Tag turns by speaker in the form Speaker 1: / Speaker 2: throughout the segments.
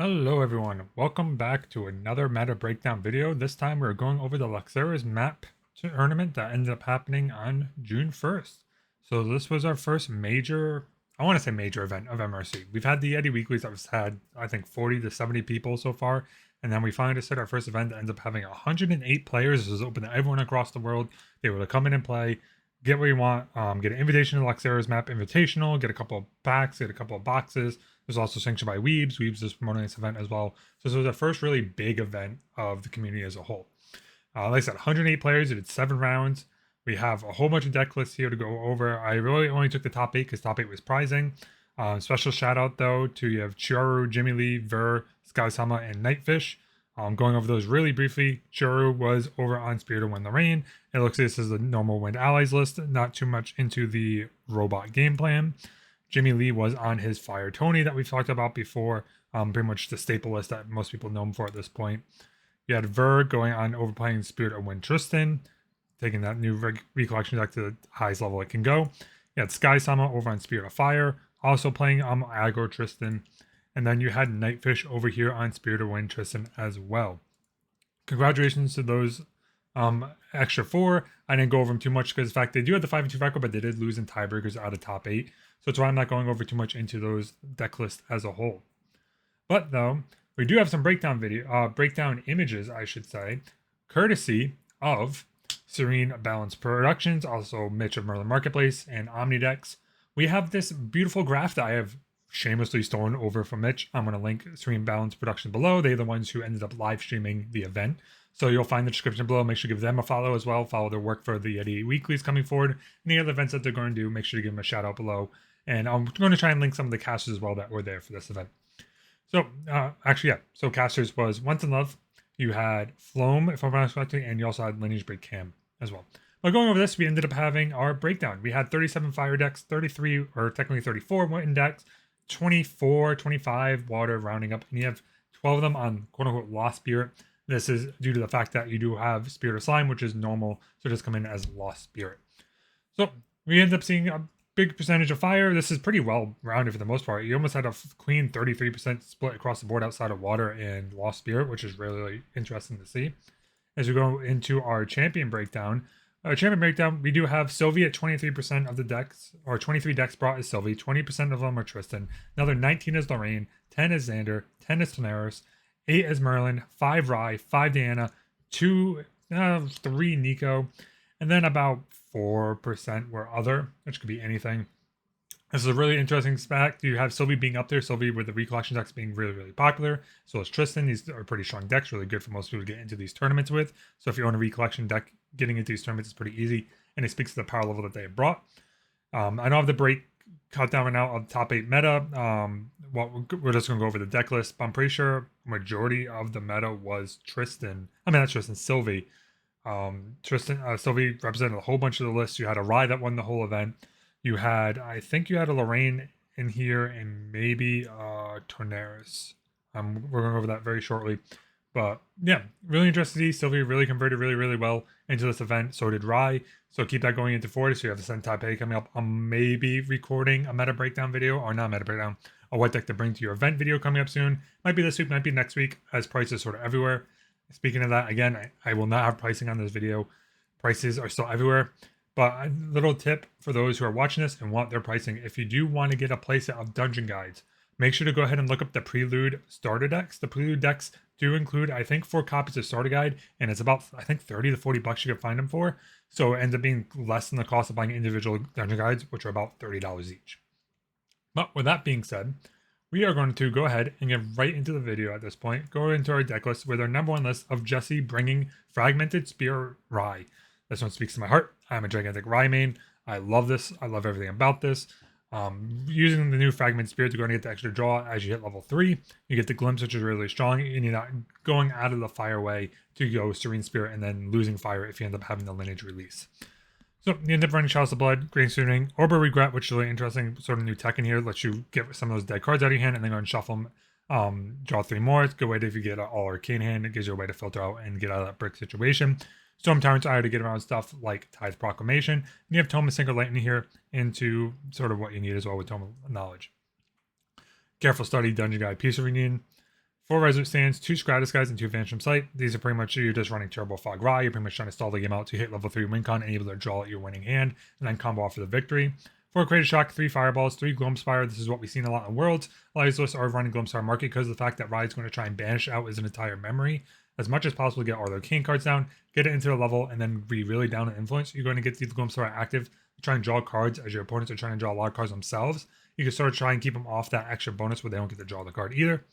Speaker 1: Hello everyone, welcome back to another meta breakdown video. This time we're going over the Luxera's map tournament that ended up happening on June 1st. So this was our first major, I want to say major event of MRC. We've had the Yeti Weeklies that was had, I think 40 to 70 people so far. And then we finally just hit our first event that ends up having 108 players. This was open to everyone across the world. They were to come in and play, get what you want, get an invitation to Luxera's map invitational, get a couple of packs, get a couple of boxes. It was also sanctioned by Weebs. Weebs is promoting this event as well. So this was the first really big event of the community as a whole. Like I said, 108 players. It did 7 rounds. We have a whole bunch of deck lists here to go over. I really only took the top 8 because top 8 was prizing. Special shout out though to you have Chiaru, Jimmy Lee, Ver, Skysama, and Nightfish. Going over those really briefly. Chiaru was over on Spirit of Wind the Rain. It looks like this is the normal Wind Allies list, not too much into the robot game plan. Jimmy Lee was on his Fire Tony that we've talked about before, pretty much the staple list that most people know him for at this point. You had Ver going on overplaying Spirit of Wind Tristan, taking that new recollection deck to the highest level it can go. You had Sky Sama over on Spirit of Fire, also playing Aggro Tristan. And then you had Nightfish over here on Spirit of Wind Tristan as well. Congratulations to those extra 4. I didn't go over them too much because, in fact, they do have the 5-2 record, but they did lose in tiebreakers out of top 8. So that's why I'm not going over too much into those deck lists as a whole. But though, we do have some breakdown images, I should say, courtesy of Serene Balance Productions, also Mitch of Merlin Marketplace, and Omnidex. We have this beautiful graph that I have shamelessly stolen over from Mitch. I'm going to link Serene Balance Productions below. They're the ones who ended up live streaming the event. So you'll find the description below. Make sure to give them a follow as well. Follow their work for the Yeti Weeklies coming forward. Any other events that they're going to do, make sure to give them a shout out below. And I'm going to try and link some of the casters as well that were there for this event. So, So casters was Once in Love. You had Floam, if I'm not correctly, and you also had Lineage Break Cam as well. But going over this, we ended up having our breakdown. We had 37 fire decks, 33, or technically 34 wind decks, 24, 25 water rounding up, and you have 12 of them on quote-unquote Lost Spirit. This is due to the fact that you do have Spirit of Slime, which is normal, so just come in as Lost Spirit. So we end up seeing a big percentage of fire. This is pretty well rounded for the most part. You almost had a clean 33% split across the board outside of water and Lost Spirit, which is really, really interesting to see. As we go into our champion breakdown, we do have Sylvie at 23% of the decks, or 23 decks brought is Sylvie, 20% of them are Tristan, another 19 is Lorraine, 10 is Xander, 10 is Tanaris, 8 is Merlin, 5 Rye, 5 Diana, 3 Nico, and then about 4% were other, which could be anything. This is a really interesting fact. You have Sylvie being up there, Sylvie with the recollection decks being really, really popular. So is Tristan. These are pretty strong decks, really good for most people to get into these tournaments with. So if you own a recollection deck, getting into these tournaments is pretty easy, and it speaks to the power level that they have brought. I don't have the break cut down right now on the top 8 meta. We're just going to go over the deck list, but I'm pretty sure majority of the meta was Tristan. I mean, not Tristan, Sylvie. Sylvie represented a whole bunch of the lists. You had a Rye that won the whole event. I think you had a Lorraine in here and maybe Tornaris. We're going over that very shortly. But yeah, really interesting to see. Sylvie really converted really, really well into this event. So did Rye. So keep that going into 40. So you have the Sentai Pay coming up. I'm maybe recording a meta breakdown video, or not meta breakdown, a what deck to bring to your event video coming up soon. Might be this week, might be next week, as prices sort of everywhere. Speaking of that, again, I will not have pricing on this video. Prices are still everywhere. But a little tip for those who are watching this and want their pricing, if you do want to get a playset of dungeon guides, make sure to go ahead and look up the Prelude starter decks. The Prelude decks do include, I think, 4 copies of starter guide, and it's about, I think, 30 to 40 bucks you can find them for. So it ends up being less than the cost of buying individual dungeon guides, which are about $30 each. But with that being said, we are going to go ahead and get right into the video at this point. Go into our deck list with our number 1 list of Jesse bringing Fragmented Spear Rye. This one speaks to my heart. I'm a gigantic Rye main. I love this. I love everything about this. Using the new Fragment Spirit to go and get the extra draw as you hit level 3. You get the Glimpse, which is really strong, and you're not going out of the fire way to go Serene Spirit and then losing fire if you end up having the Lineage release. So you end up running Chalice of Blood, Grain Suiting, Orb of Regret, which is really interesting, sort of new tech in here, lets you get some of those dead cards out of your hand and then go and shuffle them, draw 3 more. It's a good way to, if you get an all arcane hand, it gives you a way to filter out and get out of that brick situation. Storm Tyrant's Ire to get around stuff like Tide's Proclamation. And you have Tome of Single Lightning here into sort of what you need as well with Tome of Knowledge. Careful Study, Dungeon Guide, Peace of Reunion. 4 Resolute Stands, 2 Stratus Guys, and 2 Vanish from Sight. These are pretty much, you're just running Turbo Fog Ra. You're pretty much trying to stall the game out to hit level 3 win con and able to draw your winning hand, and then combo off for the victory. 4 Creative Shock, 3 Fireballs, 3 Gloamspire. This is what we've seen a lot in Worlds. A lot of these lists are running Gloamspire Market because of the fact that Ra is going to try and banish out his entire memory as much as possible to get all their King cards down, get it into the level, and then be really down in influence. You're going to get the Gloamspire active to try and draw cards as your opponents are trying to draw a lot of cards themselves. You can sort of try and keep them off that extra bonus where they don't get to draw the card either.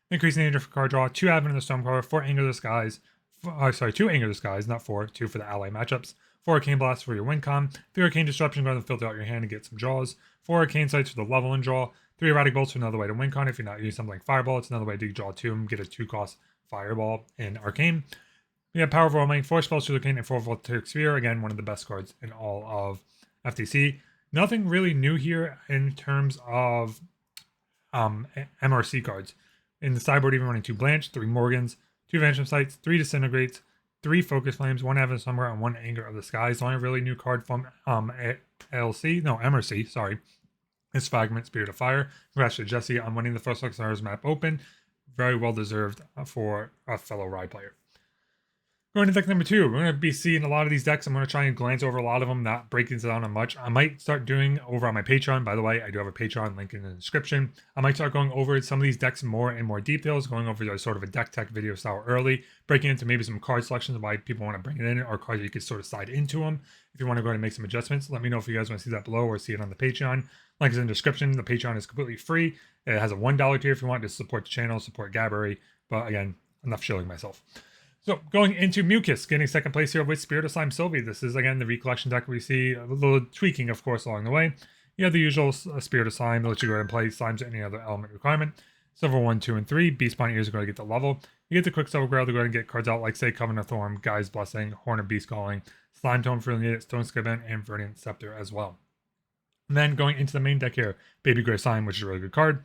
Speaker 1: Increasing danger for card draw, 2 Advent of the Stormcaller, 4 Anger of the Skies, 2 Anger of the Skies, not 4, 2 for the ally matchups, 4 Arcane Blast for your win con, 3 Arcane Disruption, go ahead and filter out your hand and get some draws, 4 Arcane Sights for the level and draw, 3 Erratic Bolts for another way to win con. If you're not using something like Fireball, it's another way to draw 2 get a 2-cost Fireball in Arcane. We have Power of Roaming, 4 Spells to Arcane, and 4 Voltaic Sphere, again, one of the best cards in all of FTC. Nothing really new here in terms of MRC cards. In the sideboard, even running 2 Blanche, 3 Morgans, 2 Vanish from Sights, 3 Disintegrates, 3 Focus Flames, 1 Advent Somewhere, and 1 Anger of the Skies. The only really new card from MRC, sorry, is Fragment, Spirit of Fire. Congrats to Jesse on winning the first Luxera's map open. Very well deserved for a fellow Rye player. Going to deck number 2, we're going to be seeing a lot of these decks. I'm going to try and glance over a lot of them, not breaking it down on much. I might start doing over on my Patreon. By the way, I do have a Patreon link in the description. I might start going over some of these decks more in more details, going over a sort of a deck tech video style early, breaking into maybe some card selections, why people want to bring it in, or cards you could sort of slide into them. If you want to go ahead and make some adjustments, let me know if you guys want to see that below or see it on the Patreon. Link is in the description. The Patreon is completely free. It has a $1 tier if you want to support the channel, support Gabbery. But again, enough shilling myself. So going into Mucus, getting second place here with Spirit of Slime Sylvie. This is, again, the recollection deck we see. A little tweaking, of course, along the way. You have the usual Spirit of Slime. They'll let you go ahead and play Slimes at any other element requirement. Silver 1, 2, and 3. Beast Spawn Ears are going to get the level. You get the Quicksilver Grail to go ahead and get cards out like, say, Covenant of Thorn, Guy's Blessing, Horn of Beast Calling, Slime Tome for Needed, Stone Skiven, and Verdant Scepter as well. And then going into the main deck here, Baby Gray Slime, which is a really good card.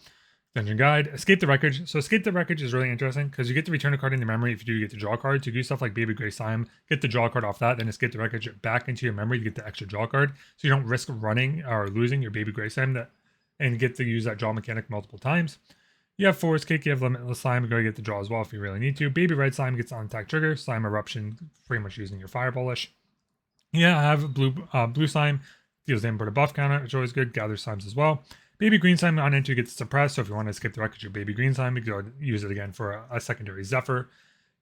Speaker 1: Dungeon Guide, Escape the Wreckage. So Escape the Wreckage is really interesting because you get to return a card in your memory if you do get to draw a card. To do stuff like Baby Gray Slime, get the draw card off that, then Escape the Wreckage back into your memory to get the extra draw card. So you don't risk running or losing your Baby Gray Slime and get to use that draw mechanic multiple times. You have Forest Cake, you have Limitless Slime, you're going to get the draw as well if you really need to. Baby Red Slime gets on attack trigger, Slime Eruption, pretty much using your Fireball-ish. Yeah, I have Blue Slime, deals damage for the buff counter, which is always good, Gather Slimes as well. Baby Green Slime on entry gets suppressed, so if you want to escape the wreckage of Baby Green Slime, you can use it again for a secondary Zephyr.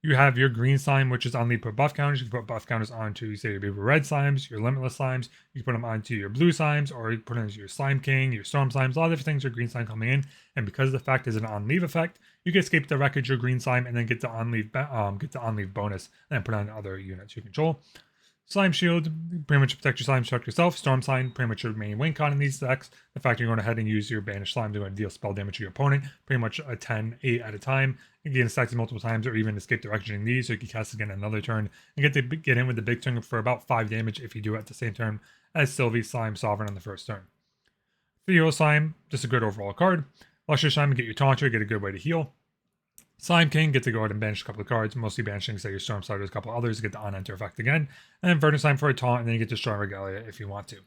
Speaker 1: You have your Green Slime, which is on lead, put buff counters. You can put buff counters onto, say, your Baby Red Slimes, your Limitless Slimes. You can put them onto your Blue Slimes, or you put them into your Slime King, your Storm Slimes. A lot of different things are Green Slime coming in, and because of the fact it's an on-leave effect, you can escape the wreckage of Green Slime and then get the on-leave bonus, and then put on other units you control. Slime Shield, pretty much protect your slime, protect yourself. Storm Slime, pretty much your main win con in these decks. The fact you're going ahead and use your banished slime to go and deal spell damage to your opponent, pretty much a 10-8 at a time. You can stack multiple times or even escape the wreckage in these, so you can cast again another turn and get in with the big turn for about 5 damage if you do it at the same turn as Sylvie Slime Sovereign on the first turn. 3 Hero Slime, just a good overall card. Luxury Slime, get your Taunter, get a good way to heal. Slime King, get to go ahead and banish a couple of cards, mostly banishing, say, your Storm Sliders, a couple others to get the on-enter effect again. And then Verdant Slime for a taunt, and then you get Destroy Regalia if you want to.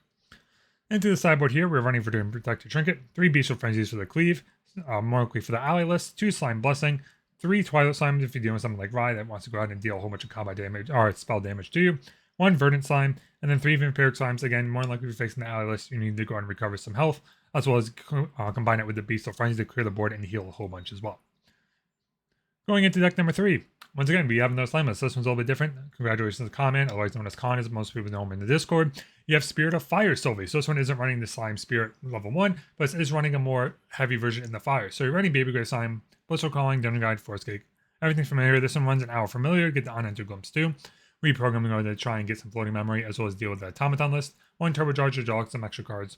Speaker 1: Into the sideboard here, we're running for doing Protect Your Trinket, 3 Bestial Frenzies for the Cleave, Morally for the ally list, 2 Slime Blessing, 3 Twilight Slimes if you're dealing with something like Rye that wants to go ahead and deal a whole bunch of combat damage, or spell damage to you, 1 Verdant Slime, and then 3 Vampiric Slimes. Again, more likely if you're facing the ally list, you need to go ahead and recover some health, as well as combine it with the Bestial Frenzy to clear the board and heal a whole bunch as well. Going into deck number 3, once again, we have another slime list. This one's a little bit different. Congratulations to the comment, otherwise known as Con, as most people know him in the Discord. You have Spirit of Fire Sylvie. So this one isn't running the Slime Spirit level 1, but it is running a more heavy version in the Fire. So you're running Baby Gray Slime, Blissful Calling, Dungeon Guide, Force Cake, everything familiar. This one runs an hour familiar, get the on-enter glimpse too. Reprogramming over to try and get some floating memory, as well as deal with the automaton list. 1 Turbocharge to draw some extra cards.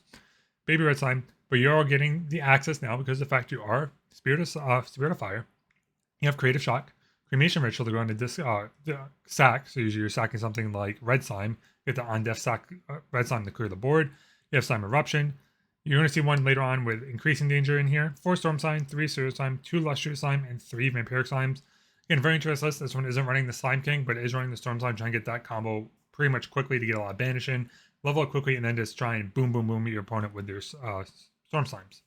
Speaker 1: Baby Red Slime, but you're all getting the access now because of the fact you are Spirit of Fire. You have Creative Shock, Cremation Ritual to go into sack, so usually you're sacking something like Red Slime, you get the on-death sack Red Slime to clear the board. You have Slime Eruption. You're going to see one later on with Increasing Danger in here. 4 Storm Slime, 3 Sewer Slime, 2 Lustrous Slime, and 3 Vampiric Slimes. Again, very interesting list. This one isn't running the Slime King, but it is running the Storm Slime, trying to get that combo pretty much quickly to get a lot of banish in, level up quickly, and then just try and boom, boom, boom your opponent with their Storm Slimes.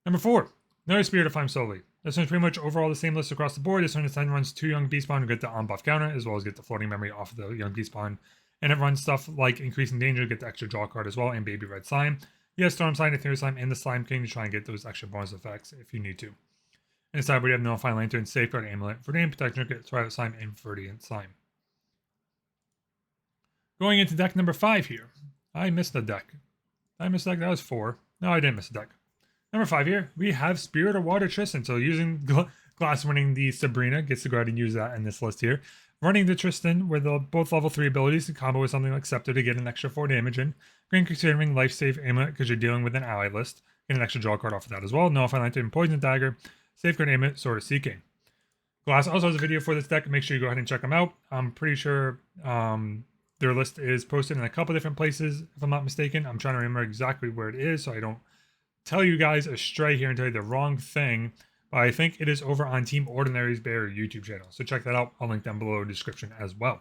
Speaker 1: Number 4, another Spirit of Slime Sylvie. This one's pretty much overall the same list across the board. This one instead runs 2 Young Beast Spawn to get the on-buff counter, as well as get the floating memory off of the Young Beast Spawn. And it runs stuff like Increasing Danger to get the extra draw card as well, and Baby Red Slime. You have Storm Slime, Ethereal Slime, and the Slime King to try and get those extra bonus effects if you need to. Inside we have Nullifying Lantern, Safeguard Amulet, Verdant Protection, get Twilight Slime, and Verdant Slime. Going into deck number 5 here. I missed a deck. I missed a deck? That was 4. No, I didn't miss a deck. Number 5 here, we have Spirit of Water Tristan. So using Glass winning the Sabrina, gets to go ahead and use that in this list here. Running the Tristan with both level 3 abilities to combo with something like Scepter to get an extra 4 damage in. Green considering Life Save Amulet because you're dealing with an ally list. Get an extra draw card off of that as well. Nullifying Lantern, Poison Dagger, Safeguard Amulet, Sword of Seeking. Glass also has a video for this deck. Make sure you go ahead and check them out. I'm pretty sure their list is posted in a couple different places, if I'm not mistaken. I'm trying to remember exactly where it is so I don't tell you guys astray here and tell you the wrong thing, but I think it is over on Team Ordinary's Bear YouTube channel. So check that out. I'll link down below in the description as well.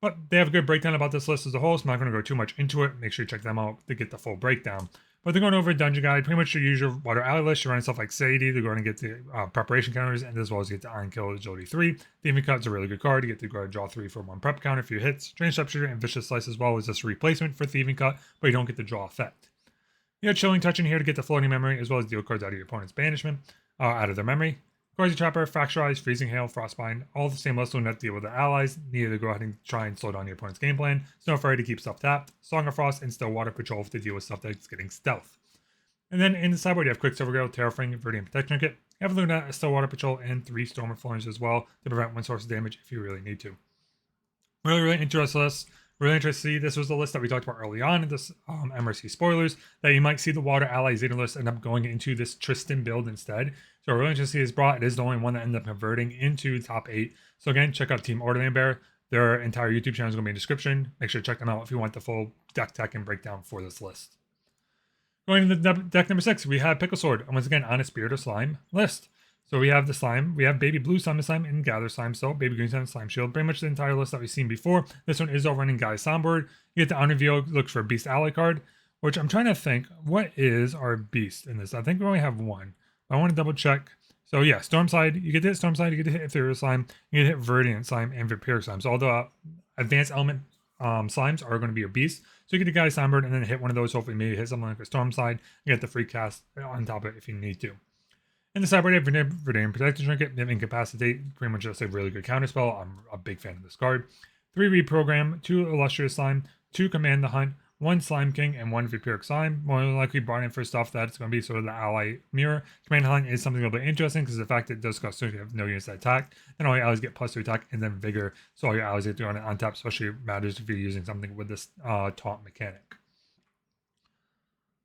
Speaker 1: But they have a good breakdown about this list as a whole, so I'm not going to go too much into it. Make sure you check them out to get the full breakdown. But they're going over a dungeon guide, pretty much your usual water ally list. You're running stuff like Sadie. They're going to get the preparation counters, and as well as get the Iron Kill Agility 3. Thieving Cut's a really good card. You get to go ahead and draw 3 for 1 prep counter for your hits. Strange Sharpshooter and Vicious Slice as well is just a replacement for Thieving Cut, but you don't get the draw effect. You have Chilling Touch in here to get the floating memory, as well as deal cards out of your opponent's banishment, out of their memory. Corsi Trapper, Fracturize, Freezing Hail, Frostbind, all the same list will not deal with the allies. Need to go ahead and try and slow down your opponent's game plan. Snow Fairy to keep stuff tapped. Song of Frost and Still Water Patrol to deal with stuff that's getting stealth. And then in the sideboard, you have Quicksilver Grail, Terrafring, Verdant Protection Kit, have Luna, Still Water Patrol, and 3 Storm of Thorns as well to prevent one source of damage if you really need to. Really interesting list. Really interested to see. This was the list that we talked about early on in this MRC spoilers, that you might see the Water Ally Zeta list end up going into this Tristan build instead. So really interested to see this brought. It is the only one that ended up converting into top 8. So again, check out Team Ordinary Bear. Their entire YouTube channel is going to be in the description. Make sure to check them out if you want the full deck tech and breakdown for this list. Going into deck number 6, we have Pickle Sword, and once again on a Spirit of Slime list. So we have the slime, we have Baby Blue Slime and Gather Slime Still, Baby Green Slime, Slime Shield, pretty much the entire list that we've seen before. This one is all running Guy's Soundboard. You get the on reveal, look for a Beast Ally card, which I'm trying to think, what is our Beast in this? I think we only have one. I want to double check. So yeah, Storm Slide, you get to hit Storm Slide, you get to hit Ethereal Slime, you get to hit Verdant Slime, and Vampiric Slime. So all the advanced element slimes are going to be your Beast. So you get the Guy's Soundboard and then hit one of those, hopefully maybe hit something like a Storm Slide, you get the free cast on top of it if you need to. In the sideboard, you have Verdant Protected Trinket, Incapacitate, pretty much just a really good counterspell. I'm a big fan of this card. 3 Reprogram, 2 Illustrious Slime, 2 Command the Hunt, 1 Slime King, and 1 Vampiric Slime. More than likely brought in for stuff that it's going to be sort of the ally mirror. Command the Hunt is something a little bit interesting because the fact that it does cost you have no units that attack, and all your allies get +2 attack and then Vigor, so all your allies get to run it on tap, especially matters if you're using something with this taunt mechanic.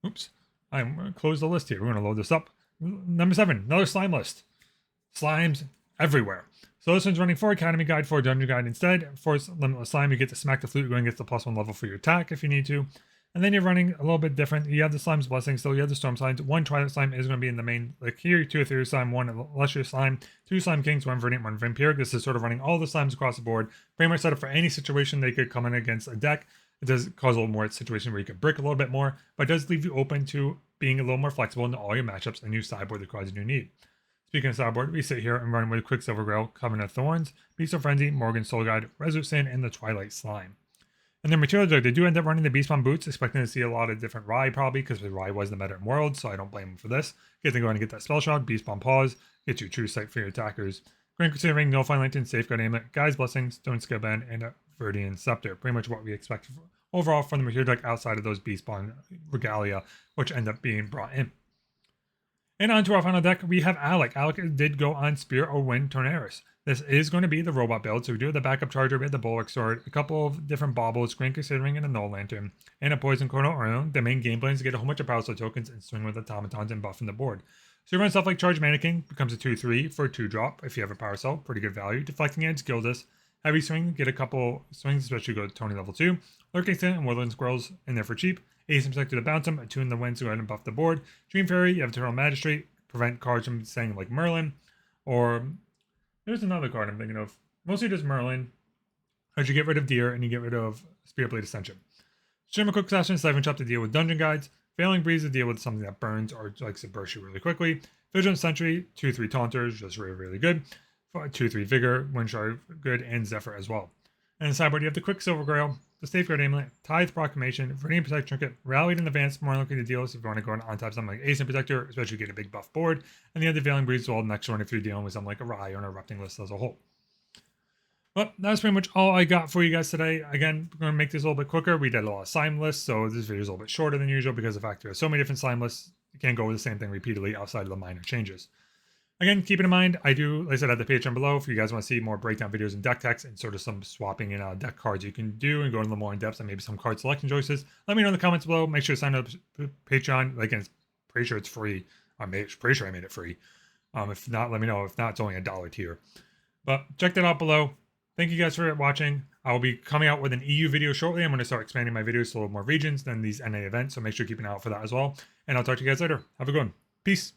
Speaker 1: Oops, I'm going to close the list here. We're going to load this up. Number 7, another slime list. Slimes everywhere. So this one's running 4 Academy Guide, 4 Dungeon Guide instead. 4 Limitless Slime, you get to smack the flute, you're going to get the +1 level for your attack if you need to. And then you're running a little bit different. You have the Slime's Blessing, still you have the Storm Slimes. 1 Twilight Slime is going to be in the main, like here, 2 Ethereal Slime, 1 Illustrious Slime, 2 Slime Kings, 1 Verdant, 1 Vampiric. This is sort of running all the slimes across the board. Pretty much set up for any situation they could come in against a deck. It does cause a little more situation where you could brick a little bit more, but it does leave you open to being a little more flexible into all your matchups and new sideboard the cards you need. Speaking of sideboard, we sit here and run with Quicksilver Grail, Covenant of Thorns, Beast of Frenzy, Morgan Soul Guide, Resolute Sin, and the Twilight Slime. And then material deck, they do end up running the Beast Bomb Boots, expecting to see a lot of different Rye probably, because Rye was the meta in World, so I don't blame them for this. Get to go and get that Spell Shock, Beast Bomb Pause, get your True Sight for your attackers. Grand Considering, Nullifying Lantern, Safeguard Amulet, Guy's Blessing, Stone Skill Band, and a Verdian Scepter. Pretty much what we expect overall from the material deck outside of those Beast Bomb Regalia, which end up being brought in. And on to our final deck, we have Alec. Alec did go on Spirit or Wind Tornaris. This is going to be the robot build, so we do have the backup charger, we have the Bulwark Sword, a couple of different baubles, Grand Considering, and a Null Lantern, and a Poison Chrono Urn. The main game plan is to get a whole bunch of Power Soul tokens and swing with automatons and buffing the board. So you run stuff like Charge Mannequin, becomes a 2/3 for a 2-drop if you have a Power Cell, pretty good value. Deflecting Edge, Gildas, Heavy Swing, get a couple swings, especially go to Tony level 2. Lurking Sin and Woodland Squirrels in there for cheap. Asymmetric to bounce them, attune the winds to go ahead and buff the board. Dream Fairy, you have Eternal Magistrate, prevent cards from saying like Merlin, or there's another card I'm thinking of. Mostly just Merlin, as you get rid of Deer and you get rid of Spirit Blade Ascension. Shimmer Quick Session, Siphon Shop to deal with dungeon guides. Failing Breeze to deal with something that burns or likes to burst you really quickly. Vigilant Sentry, 2/3 Taunters, just really, really good. 2/3 Vigor, Windshard, good, and Zephyr as well. And in the sideboard, you have the Quicksilver Grail, the Safeguard Amulet, Tithe Proclamation, Viridian Protect Trinket, Rallied in Advance, more likely to deal if you want to go on top something like Ace and Protector, especially get a big buff board, and the other Veiling Breeze Wall next one if you're dealing with something like a Rai or an Erupting list as a whole. Well, that's pretty much all I got for you guys today. Again, we're going to make this a little bit quicker. We did a lot of slime lists, so this video is a little bit shorter than usual because of the fact there are so many different slime lists. You can't go with the same thing repeatedly outside of the minor changes. Again, keep it in mind, I do, like I said, at the Patreon below, if you guys want to see more breakdown videos and deck techs and sort of some swapping in deck cards you can do and go a little more in depth and maybe some card selection choices, let me know in the comments below. Make sure to sign up to Patreon. Like, I'm pretty sure it's free. Pretty sure I made it free. If not, let me know. If not, it's only $1 tier. But check that out below. Thank you guys for watching. I will be coming out with an EU video shortly. I'm going to start expanding my videos to a little more regions than these NA events, so make sure to keep an eye out for that as well. And I'll talk to you guys later. Have a good one. Peace.